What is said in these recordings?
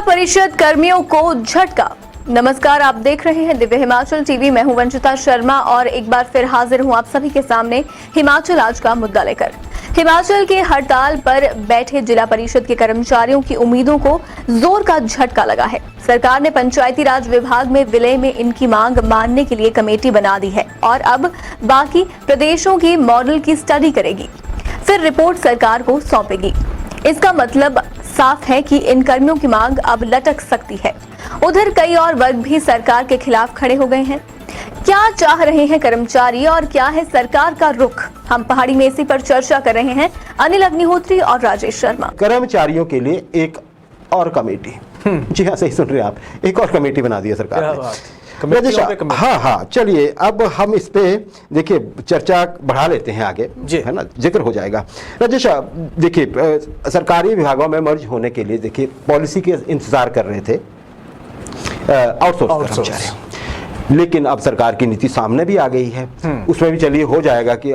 परिषद कर्मियों को झटका। नमस्कार, आप देख रहे हैं दिव्य हिमाचल टीवी। मैं हूं वंचिता शर्मा और एक बार फिर हाजिर हूं आप सभी के सामने हिमाचल आज का मुद्दा लेकर। हिमाचल के हड़ताल पर बैठे जिला परिषद के कर्मचारियों की उम्मीदों को जोर का झटका लगा है। सरकार ने पंचायती राज विभाग में विलय में इनकी मांग मानने के लिए कमेटी बना दी है और अब बाकी प्रदेशों की मॉडल की स्टडी करेगी, फिर रिपोर्ट सरकार को सौंपेगी। इसका मतलब साफ है कि इन कर्मियों की मांग अब लटक सकती है। उधर कई और वर्ग भी सरकार के खिलाफ खड़े हो गए हैं। क्या चाह रहे हैं कर्मचारी और क्या है सरकार का रुख? हम पहाड़ी में इसी पर चर्चा कर रहे हैं अनिल अग्निहोत्री और राजेश शर्मा। कर्मचारियों के लिए एक और कमेटी, जी हाँ, सही सुन रहे हैं आप, एक और कमेटी बना दी है सरकार ने। हाँ, चलिए अब हम इस पे देखिए चर्चा बढ़ा लेते हैं आगे, है ना, जिक्र हो जाएगा। राजेश, देखिए सरकारी विभागों में मर्ज होने के लिए देखिए पॉलिसी के इंतजार कर रहे थे आउटसोर्स कर्मचारी, लेकिन अब सरकार की नीति सामने भी आ गई है। उसमें भी चलिए हो जाएगा कि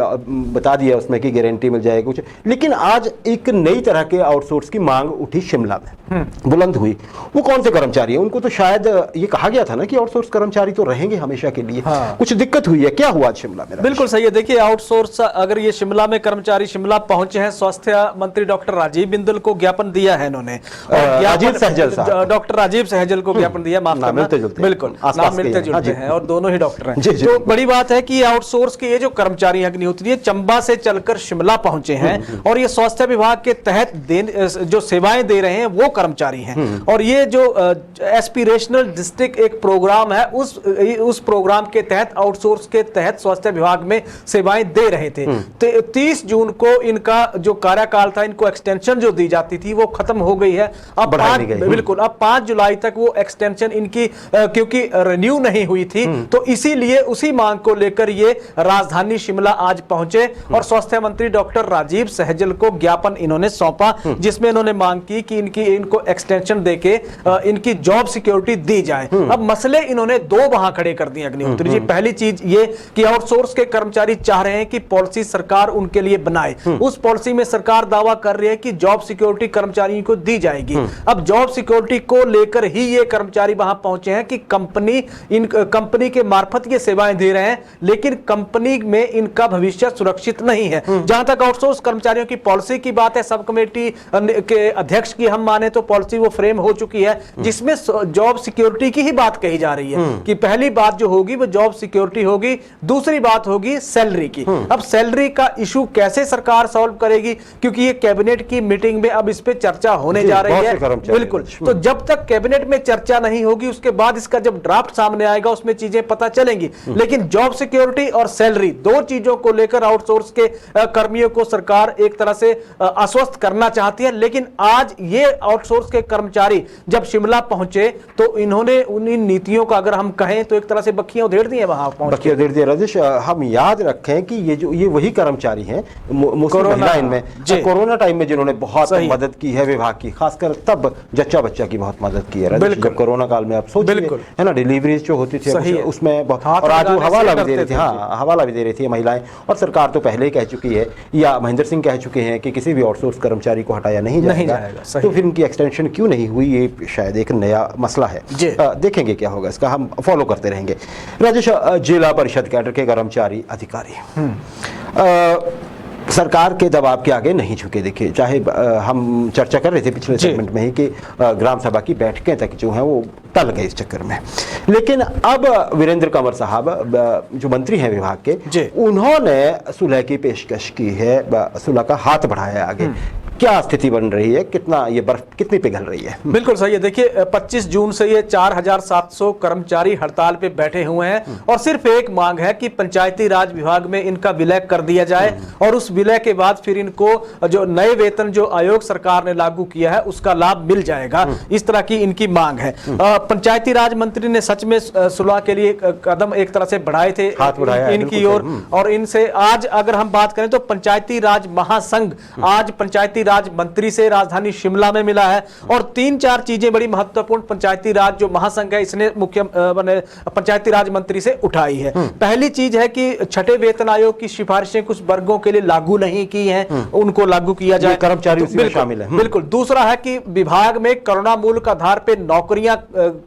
बता दिया उसमें कि गारंटी मिल जाएगी कुछ, लेकिन आज एक नई तरह के आउटसोर्स की मांग उठी शिमला में, बुलंद हुई। वो कौन से कर्मचारी हैं? उनको तो शायद ये कहा गया था ना कि आउटसोर्स कर्मचारी तो रहेंगे हमेशा के लिए। कुछ दिक्कत हुई है, क्या हुआ शिमला में? बिल्कुल सही है। देखिए आउटसोर्स, अगर ये शिमला में कर्मचारी शिमला पहुंचे हैं, स्वास्थ्य मंत्री डॉक्टर राजीव बिंदल को ज्ञापन दिया है इन्होंने, डॉक्टर राजीव सहजल को ज्ञापन दिया, माफ करना, बिल्कुल नाम मिलते जुलते हैं और दोनों ही डॉक्टर हैं। तो बड़ी बात है कि आउटसोर्स के ये जो कर्मचारी अग्निहोत्री चंबा से चलकर शिमला पहुंचे हैं और ये स्वास्थ्य विभाग के तहत जो सेवाएं दे रहे हैं वो कर्मचारी हैं। और ये जो एस्पिरेशनल डिस्ट्रिक्ट एक प्रोग्राम है, उस प्रोग्राम के तहत आउटसोर्स के तहत स्वास्थ्य विभाग में सेवाएं दे रहे थे। 30 जून को इनका जो कार्यकाल था, इनको एक्सटेंशन जो दी जाती थी वो खत्म हो गई है। अब अब 5 जुलाई तक वो एक्सटेंशन इनकी क्योंकि रिन्यू नहीं हुई थी, तो इसीलिए उसी मांग को लेकर ये राजधानी शिमला आज पहुंचे और स्वास्थ्य मंत्री डॉक्टर राजीव सहजल को ज्ञापन इन्होंने सौंपा, जिसमें इन्होंने मांग की कि इनको एक्सटेंशन देके इनकी जॉब सिक्योरिटी दी जाए। अब मसले इन्होंने दो वहां खड़े कर दिए अग्निहोत्री जी। पहली चीज ये कि आउटसोर्स के कर्मचारी चाह रहे हैं कि पॉलिसी सरकार उनके लिए बनाए। उस पॉलिसी में सरकार दावा कर रही है कि जॉब सिक्योरिटी कर्मचारियों को दी जाएगी। अब जॉब सिक्योरिटी को लेकर ही ये कर्मचारी वहां पहुंचे हैं कि कंपनी के मार्फत ये सेवाएं दे रहे हैं, लेकिन कंपनी में इनका भविष्य सुरक्षित नहीं है। जहां तक आउटसोर्स कर्मचारियों की पॉलिसी की बात है, सब कमेटी के अध्यक्ष की हम माने तो पॉलिसी वो फ्रेम हो चुकी है, जिसमें जॉब सिक्योरिटी की ही बात कही जा रही है कि पहली बात जो होगी वो जॉब सिक्योरिटी होगी, दूसरी बात होगी सैलरी की। अब सैलरी का इशू कैसे सरकार सॉल्व करेगी, क्योंकि ये कैबिनेट की मीटिंग में अब इस पे चर्चा होने जा रही है। बिल्कुल, तो जब तक कैबिनेट में चर्चा नहीं होगी, उसके बाद इसका जब ड्राफ्ट सामने आएगा उसमें चीजें पता चलेंगी। लेकिन जॉब सिक्योरिटी और सैलरी, दो चीजों को लेकर आउटसोर्स के कर्मियों को सरकार एक तरह से आश्वस्त करना चाहती है। लेकिन आज ये आउटसोर्स के कर्मचारी जब शिमला पहुंचे तो इन्होंने उन नीतियों का, अगर हम कहें तो एक तरह से बखियां उधेड़ दी है वहां पहुंच के। राजेश, हम याद रखें कि ये वही कर्मचारी हैं कोरोना टाइम में जिन्होंने बहुत मदद की है विभाग की, खासकर तब जच्चा बच्चा की बहुत मदद की है। जब कोरोना काल में आप सोचिए, है ना, डिलीवरीज जो होती थी उसमें, और आज वो हवाला भी दे रही थी, हवाला भी दे रही थी महिलाएं। और सरकार तो पहले ही कह चुकी है, या महेंद्र सिंह कह चुके हैं कि किसी भी आउटसोर्स कर्मचारी को हटाया नहीं जाएगा। तो फिर इनकी एक्सटेंशन क्यों नहीं हुई, ये शायद एक नया मसला है। देखेंगे क्या होगा इसका, हम फॉलो करते रहेंगे। राजेश, जिला परिषद कैडर के कर्मचारी अधिकारी सरकार के दबाव के आगे नहीं झुके। देखिए, चाहे हम चर्चा कर रहे थे पिछले सेगमेंट में ही कि ग्राम सभा की बैठकें तक जो हैं वो टल गए इस चक्कर में, लेकिन अब वीरेंद्र कंवर साहब जो मंत्री हैं विभाग के, उन्होंने सुलह की पेशकश की है, सुलह का हाथ बढ़ाया आगे। क्या स्थिति बन रही है, कितना ये बर्फ कितनी पिघल रही है? बिल्कुल सही है। देखिए 25 जून से ये 4700 कर्मचारी हड़ताल पे बैठे हुए हैं और सिर्फ एक मांग है कि पंचायती राज विभाग में इनका विलय कर दिया जाए और उस विलय के बाद फिर इनको जो नए वेतन जो आयोग सरकार ने लागू किया है उसका लाभ मिल जाएगा। इस तरह की इनकी मांग है। पंचायती राज मंत्री ने सच में सुलह के लिए कदम एक तरह से बढ़ाए थे इनकी ओर, और इनसे आज अगर हम बात करें तो पंचायती राज महासंघ आज पंचायती राज मंत्री से राजधानी शिमला में मिला है। और 3-4 चीजें बड़ी महत्वपूर्ण पंचायती राज जो महासंघ है इसने मुख्य पंचायती राज मंत्री से उठाई है। पहली चीज है कि छठे वेतन आयोग की सिफारिशें कुछ वर्गों के लिए लागू नहीं की हैं, उनको लागू किया जाए, कर्मचारी उसमें शामिल है। बिल्कुल। दूसरा है कि विभाग में करुणा मूल्य के आधार पर नौकरियां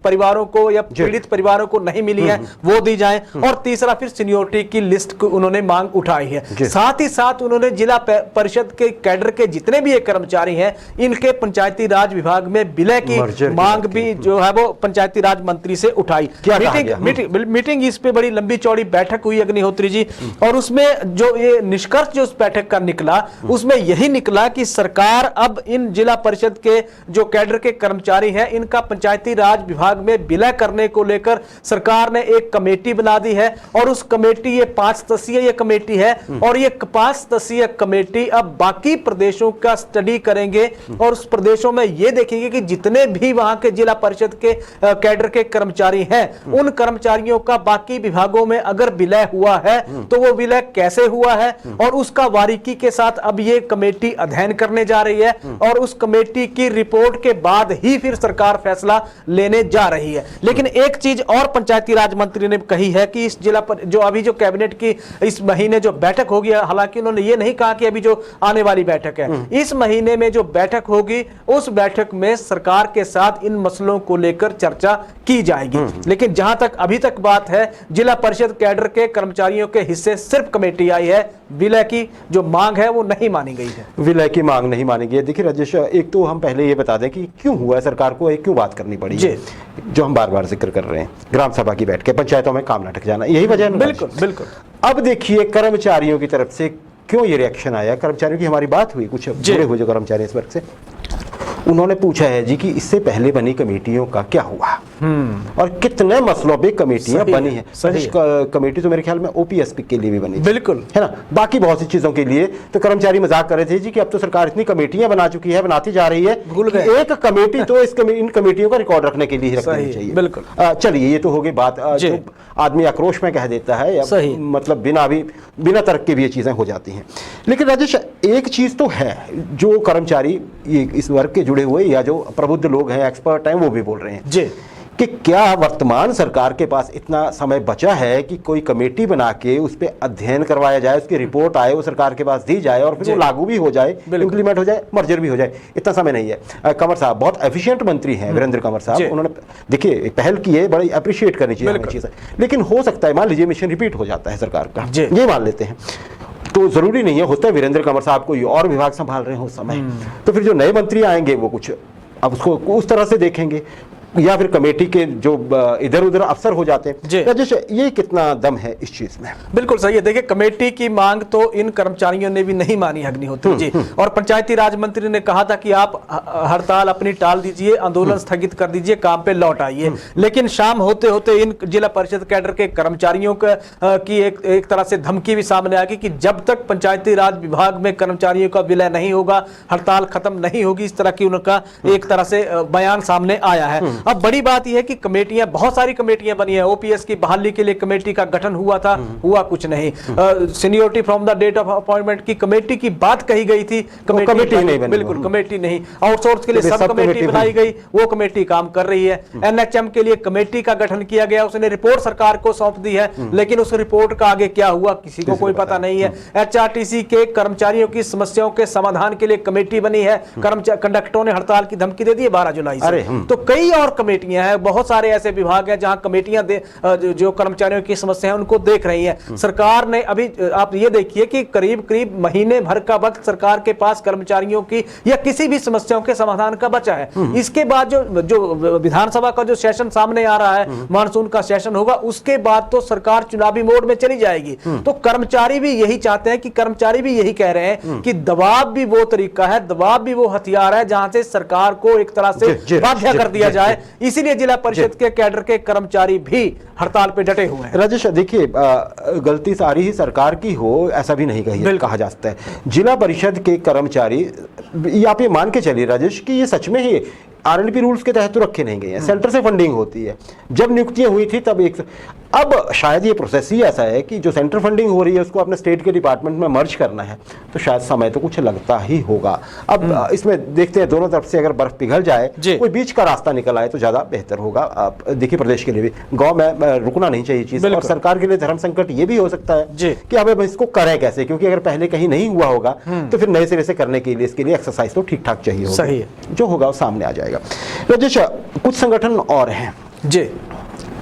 परिवारों को या पीड़ित परिवारों को नहीं मिली है, वो दी जाए। और तीसरा फिर सीनियोरिटी की लिस्ट को उन्होंने मांग उठाई है। साथ ही साथ उन्होंने जिला परिषद के कैडर के जितने भी एक कर्मचारी हैं इनके पंचायती राज विभाग में विलय की मांग भी जो है वो पंचायती राज मंत्री से उठाई। मीटिंग इस पे बड़ी लंबी चौड़ी बैठक हुई अग्निहोत्री जी, और उसमें जो ये निष्कर्ष जो उस बैठक का निकला उसमें यही निकला कि सरकार अब इन जिला परिषद के जो कैडर के कर्मचारी हैं इनका पंचायती राज विभाग में विलय करने को लेकर सरकार ने एक कमेटी बना दी है। और उस कमेटी, ये 5 सदस्यीय कमेटी है, और ये 5 सदस्यीय कमेटी अब बाकी प्रदेशों का स्टडी करेंगे और उस प्रदेशों में ये देखेंगे कि जितने भी वहां के जिला परिषद के कैडर के कर्मचारी हैं उन कर्मचारियों का बाकी विभागों में अगर विलय हुआ है तो वो विलय कैसे हुआ है, और उसका बारीकी के साथ अब ये कमेटी अध्ययन करने जा रही है। और उस कमेटी की रिपोर्ट के बाद ही फिर सरकार फैसला लेने जा रही है। लेकिन एक चीज और पंचायती राज मंत्री ने कही है कि इस जिला पर जो अभी जो कैबिनेट की इस महीने जो बैठक होगी, हालांकि उन्होंने ये नहीं कहा कि अभी जो आने वाली बैठक है, इस महीने में जो बैठक होगी उस बैठक में सरकार के साथ इन मसलों को लेकर चर्चा की जाएगी। लेकिन जहां तक अभी तक बात है, जिला परिषद कैडर के कर्मचारियों के हिस्से सिर्फ कमेटी आई है, विलय की जो मांग है वो नहीं मानी गई है। विलय की मांग नहीं मानी गई है। देखिए राजेश, एक तो हम पहले ये बता दें कि क्यों हुआ है, सरकार को क्यों बात करनी पड़ी है, जो हम बार बार जिक्र कर रहे हैं, ग्राम सभा की बैठ के पंचायतों में काम लटक जाना, यही वजह है। बिल्कुल बिल्कुल। अब देखिए कर्मचारियों की तरफ से क्यों ये रिएक्शन आया। कर्मचारियों की हमारी बात हुई, कुछ जुड़े हुए जो कर्मचारी इस वर्ग से, उन्होंने पूछा है जी कि इससे पहले बनी कमेटियों का क्या हुआ और कितने मसलों पे कमेटियां बनी है। कमेटी तो मेरे ख्याल में ओपीएस के लिए भी बनी, बिल्कुल है ना, बाकी बहुत सी चीजों के लिए। तो कर्मचारी मजाक कर रहे थे जी कि अब तो सरकार इतनी कमेटियां बना चुकी है, बनाती जा रही है, एक कमेटी तो इन कमेटियों का रिकॉर्ड रखने के लिए रखनी चाहिए। बिल्कुल। चलिए, ये तो हो गई बात जो आदमी आक्रोश में कह देता है, मतलब बिना तर्क के भी ये चीजें हो जाती हैं। लेकिन राजेश, एक चीज तो है जो कर्मचारी इस वर्ग के जुड़े हुए या जो प्रबुद्ध लोग हैं, एक्सपर्ट हैं, वो भी बोल रहे हैं जी कि क्या वर्तमान सरकार के पास इतना समय बचा है कि कोई कमेटी बना के उस पर अध्ययन करवाया जाए, उसकी रिपोर्ट आए, वो सरकार के पास दी जाए और फिर वो लागू भी हो जाए, इंप्लीमेंट हो जाए, मर्जर भी हो जाए। इतना समय नहीं है। कंवर साहब बहुत एफिशिएंट मंत्री हैं, वीरेंद्र कंवर साहब, उन्होंने देखिए पहल की है, बड़ी अप्रिशिएट करनी चाहिए। लेकिन हो सकता है, मान लीजिए मिशन रिपीट हो जाता है सरकार का, ये मान लेते हैं, तो जरूरी नहीं है, होता है वीरेंद्र कंवर साहब कोई और विभाग संभाल रहे हो उस समय, तो फिर जो नए मंत्री आएंगे वो कुछ अब उसको उस तरह से देखेंगे, या फिर कमेटी के जो इधर उधर अफसर हो जाते हैं। राजेश, ये कितना दम है इस चीज में? बिल्कुल सही है। देखिए, कमेटी की मांग तो इन कर्मचारियों ने भी नहीं मानी अग्निहोत्री जी, और पंचायती राज मंत्री ने कहा था कि आप हड़ताल अपनी टाल दीजिए, आंदोलन स्थगित कर दीजिए, काम पे लौट आइए। लेकिन शाम होते होते इन जिला परिषद कैडर के कर्मचारियों की एक तरह से धमकी भी सामने आ गई कि जब तक पंचायती राज विभाग में कर्मचारियों का विलय नहीं होगा, हड़ताल खत्म नहीं होगी, इस तरह की उनका एक तरह से बयान सामने आया है। अब बड़ी बात यह है कि कमेटियां, बहुत सारी कमेटियां बनी है। ओपीएस की बहाली के लिए कमेटी का गठन हुआ था, हुआ कुछ नहीं। Seniority from the date of appointment की कमेटी की बात कही गई थी, कमेटी नहीं बनी, बिल्कुल कमेटी नहीं। आउटसोर्स के लिए सब कमेटी बनाई गई, वो कमेटी काम कर रही है। एनएचएम के लिए कमेटी का गठन किया गया, उसने रिपोर्ट सरकार को सौंप दी है, लेकिन उस रिपोर्ट का आगे क्या हुआ किसी को कोई पता नहीं है। एचआरटीसी के कर्मचारियों की समस्याओं के समाधान के लिए कमेटी बनी है, कंडक्टरों ने हड़ताल की धमकी दे दी है 12 जुलाई से। तो कई और कमेटियां हैं, बहुत सारे ऐसे विभाग हैं जहां कमेटियां जो कर्मचारियों की समस्या है उनको देख रही हैं। सरकार ने अभी आप ये देखिए कि करीब करीब महीने भर का वक्त सरकार के पास कर्मचारियों की या किसी भी समस्याओं के समाधान का बचा है। इसके बाद जो विधानसभा का जो सेशन सामने आ रहा है, मानसून का सेशन होगा, उसके बाद तो सरकार चुनावी मोड में चली जाएगी। तो कर्मचारी भी यही चाहते हैं, कि कर्मचारी भी यही कह रहे हैं कि दबाव भी वो तरीका है, दबाव भी वो हथियार है जहां से सरकार को एक तरह से बाध्य कर दिया जाए। इसीलिए जिला परिषद के कैडर के कर्मचारी भी हड़ताल पे डटे हुए हैं। राजेश, देखिए गलती सारी ही सरकार की हो ऐसा भी नहीं कहा जा सकता है। जिला परिषद के कर्मचारी, आप ये मान के चलिए राजेश कि ये सच में ही आरएनपी रूल्स के तहत तो रखे नहीं गए हैं, सेंटर से फंडिंग होती है। जब नियुक्तियां हुई थी तब अब शायद ये प्रोसेस ही ऐसा है कि जो सेंटर फंडिंग हो रही है उसको अपने स्टेट के डिपार्टमेंट में मर्ज करना है, तो शायद समय तो कुछ लगता ही होगा। अब इसमें देखते हैं दोनों तरफ से अगर बर्फ पिघल जाए, कोई बीच का रास्ता निकल आए तो ज्यादा बेहतर होगा। आप देखिए प्रदेश के लिए भी गांव में रुकना नहीं चाहिए चीज, और सरकार के लिए धर्म संकट ये भी हो सकता है कि हमें इसको करें कैसे, क्योंकि अगर पहले कहीं नहीं हुआ होगा तो फिर नए सिरे से करने के लिए इसके लिए एक्सरसाइज तो ठीक ठाक चाहिए होगा। सही है, जो होगा वो सामने आ जाएगा। राजेश, कुछ संगठन और हैं जी,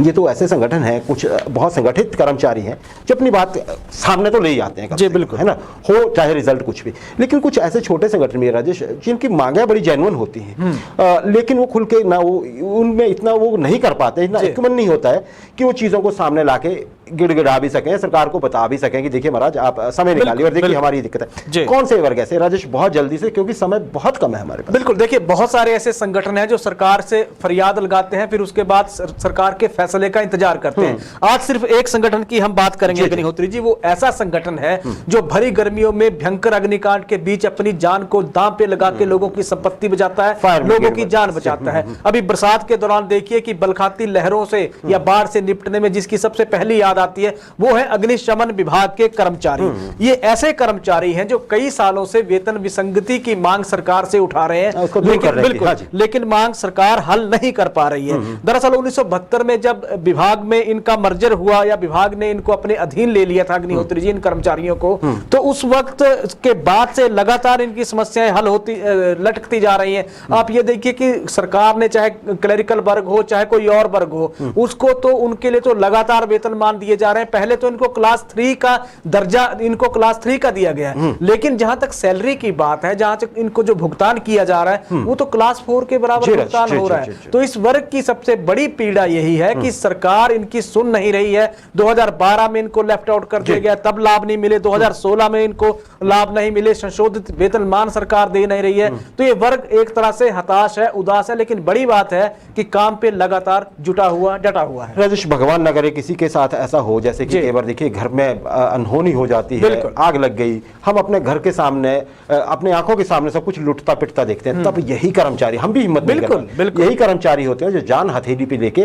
ये तो ऐसे संगठन हैं, कुछ बहुत संगठित कर्मचारी हैं जो अपनी बात सामने तो ले ही आते हैं जी, बिल्कुल, है ना, हो चाहे रिजल्ट कुछ भी। लेकिन कुछ ऐसे छोटे संगठन भी है राजेश जिनकी मांगे बड़ी जेन्युइन होती हैं, लेकिन वो खुल के ना वो उनमें इतना वो नहीं कर पाते, इतना इक्मन नहीं होता है कि वो चीज़ों को सामने ला के गिड़गिड़ा भी सकें, सरकार को बता भी सकें कि देखिए महाराज आप समय निकालिए और देखिए हमारी दिक्कत है। कौन से वर्ग ऐसे राजेश, बहुत जल्दी से, क्योंकि समय बहुत कम है हमारे पास। बिल्कुल, देखिए बहुत सारे ऐसे संगठन हैं जो सरकार से फरियाद लगाते हैं, फिर उसके बाद सरकार के फैसले का इंतजार करते हैं। आज सिर्फ एक संगठन की हम बात करेंगे अग्निहोत्री जी, वो ऐसा संगठन है जो भरी गर्मियों में भयंकर अग्निकांड के बीच अपनी जान को दांव पे लगा के लोगों की संपत्ति बचाता है, लोगों की जान बचाता है। अभी बरसात के दौरान देखिए कि बलखाती लहरों से या बाढ़ से निपटने में जिसकी सबसे पहली याद आती है वो है अग्निशमन विभाग के कर्मचारी। ये ऐसे कर्मचारी हैं जो कई सालों से वेतन विसंगति की मांग सरकार से उठा रहे हैं, लेकिन मांग सरकार हल नहीं कर पा रही है। दरअसल 1972 में जब विभाग में इनका मर्जर हुआ या विभाग ने इनको अपने अधीन ले लिया था अग्निहोत्री जी इन कर्मचारियों को, तो उस वक्त के बाद से लगातार इनकी समस्याएं हल होती लटकती जा रही हैं। आप ये देखिए कि सरकार ने चाहे क्लरिकल वर्ग हो चाहे कोई और वर्ग हो, उसको तो उनके लिए तो लगातार वेतनमान दिए जा रहे हैं। पहले तो इनको क्लास 3 का दर्जा इनको क्लास 3 का दिया गया है, लेकिन जहां तक सैलरी की बात है, जहां तक इनको जो भुगतान किया जा रहा है वो तो क्लास 4 के बराबर भुगतान हो रहा है। तो इस वर्ग की सबसे बड़ी पीड़ा यही है कि सरकार इनकी सुन नहीं रही है। 2012 में इनको लेफ्ट आउट कर दिया गया, तब लाभ नहीं मिले, 2016 में इनको लाभ नहीं मिले, संशोधित वेतनमान सरकार दे नहीं रही है। तो ये वर्ग एक तरह से हताश है, उदास है, लेकिन बड़ी बात है कि काम पे लगातार डटा हुआ है। राजेश, भगवान न करे किसी के साथ ऐसा हो, जैसे कि कई बार देखिए घर में अनहोनी हो जाती है, आग लग गई, हम अपने घर के सामने अपने आंखों के सामने सब कुछ लुटता पिटता देखते हैं, तब यही कर्मचारी, हम भी हिम्मत नहीं करते, यही कर्मचारी होते हैं जो जान हथेली पे लेके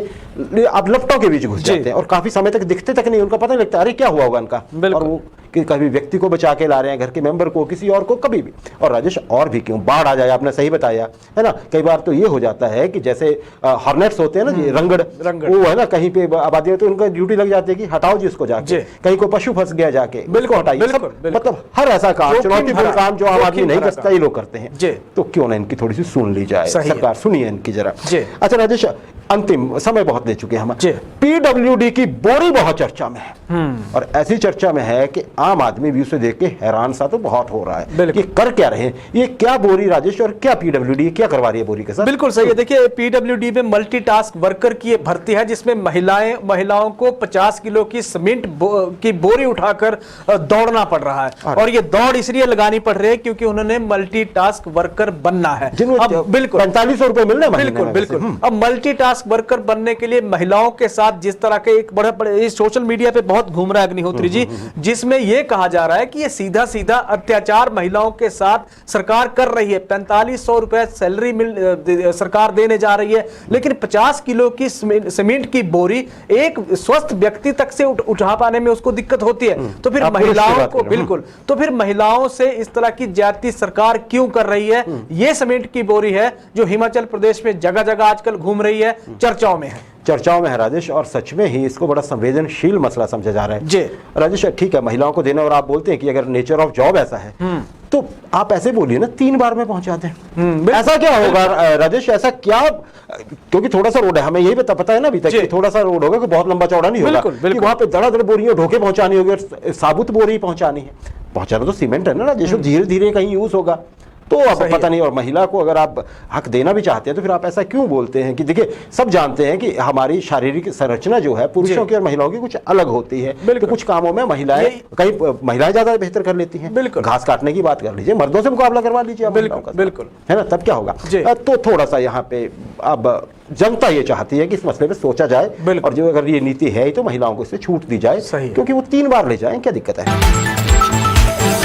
अब लपटों के बीच घुस जाते हैं और काफी समय तक दिखते तक नहीं, उनका पता नहीं लगता अरे क्या हुआ होगा इनका, और वो कभी व्यक्ति को बचा के ला रहे हैं, घर के मेंबर को, किसी और को, कभी भी। और राजेश और भी क्यों, बाढ़ आ जाए, आपने सही बताया है ना, कई बार तो ये हो जाता है कि जैसे हॉर्नेट्स होते हैं ना जी, रंगड़ वो है ना, कहीं पे आबादी है तो उनका ड्यूटी लग जाती है कि हटाओ जी इसको जाके, कहीं को पशु फंस गया जाके बिल्कुल हटाइए, मतलब हर ऐसा काम, चुनौतीपूर्ण काम जो आम आदमी नहीं कर सकता ये लोग करते हैं, तो क्यों ना इनकी थोड़ी सी सुन ली जाए, सरकार सुनिए इनकी जरा। अच्छा राजेश, अंतिम समय बहुत ले चुके हैं हम, पीडब्ल्यूडी की बोरी बहुत चर्चा में है, और ऐसी चर्चा में है कि आम आदमी भी उसे देख के हैरान सा तो बहुत हो रहा है कि कर क्या रहे हैं, ये क्या बोरी राजेश, और क्या पीडब्ल्यूडी क्या करवा रही है बोरी के साथ? बिल्कुल सही है, देखिए पीडब्ल्यूडी में मल्टीटास्क वर्कर की भर्ती है, जिसमें महिलाओं को 50 किलो की सीमेंट की बोरी उठाकर दौड़ना पड़ रहा है, और ये दौड़ इसलिए लगानी पड़ रही है क्योंकि उन्होंने मल्टीटास्क वर्कर बनना है। बिल्कुल 4500 रुपए मिल रहे हैं, बिल्कुल। अब मल्टीटास्क वर्कर बनने के लिए महिलाओं के साथ जिस तरह के एक बड़े सोशल मीडिया पे बहुत घूम रहा है अग्निहोत्री जी, जिसमें यह कहा जा रहा है कि ये सीधा सीधा अत्याचार महिलाओं के साथ सरकार कर रही है। 4500 रुपए सैलरी सरकार देने जा रही है, लेकिन 50 किलो की सीमेंट की बोरी एक स्वस्थ व्यक्ति तक से उठा पाने में उसको दिक्कत होती है। तो फिर महिलाओं को तो फिर महिलाओं से इस तरह की ज्यादती सरकार क्यों कर रही है? ये सीमेंट की बोरी है जो हिमाचल प्रदेश में जगह जगह आजकल घूम रही है, चर्चाओं में है राजेश, और सच में ही इसको बड़ा संवेदनशील मसला समझा जा रहा है जी राजेश। ठीक है, महिलाओं को देना, और आप बोलते हैं कि अगर नेचर ऑफ जॉब ऐसा है तो आप ऐसे बोलिए ना 3 बार में पहुंचा दें, ऐसा क्या होगा राजेश, ऐसा क्या, क्योंकि थोड़ा सा रोड है, हमें यही पता है ना अभी तक कि थोड़ा सा रोड होगा कि बहुत लंबा चौड़ा नहीं होगा, कि वहां पे दड़ा बोरियां ढोके पहुंचानी होगी और साबुत बोरी पहुंचानी है, पहुंचाना तो सीमेंट है ना राजेश, धीरे धीरे कहीं यूज होगा, तो अब पता नहीं। और महिला को अगर आप हक देना भी चाहते हैं तो फिर आप ऐसा क्यों बोलते हैं कि देखिए सब जानते हैं कि हमारी शारीरिक संरचना जो है पुरुषों की और महिलाओं की कुछ अलग होती है, तो कुछ कामों में महिलाएं ज्यादा बेहतर कर लेती हैं, घास काटने की बात कर लीजिए, मर्दों से मुकाबला करवा लीजिए, बिल्कुल है ना, तब क्या होगा? तो थोड़ा सा यहाँ पे अब जनता ये चाहती है कि इस मसले पे सोचा जाए, और जो अगर ये नीति है तो महिलाओं को इससे छूट दी जाए, क्योंकि वो 3 बार ले जाए, क्या दिक्कत है?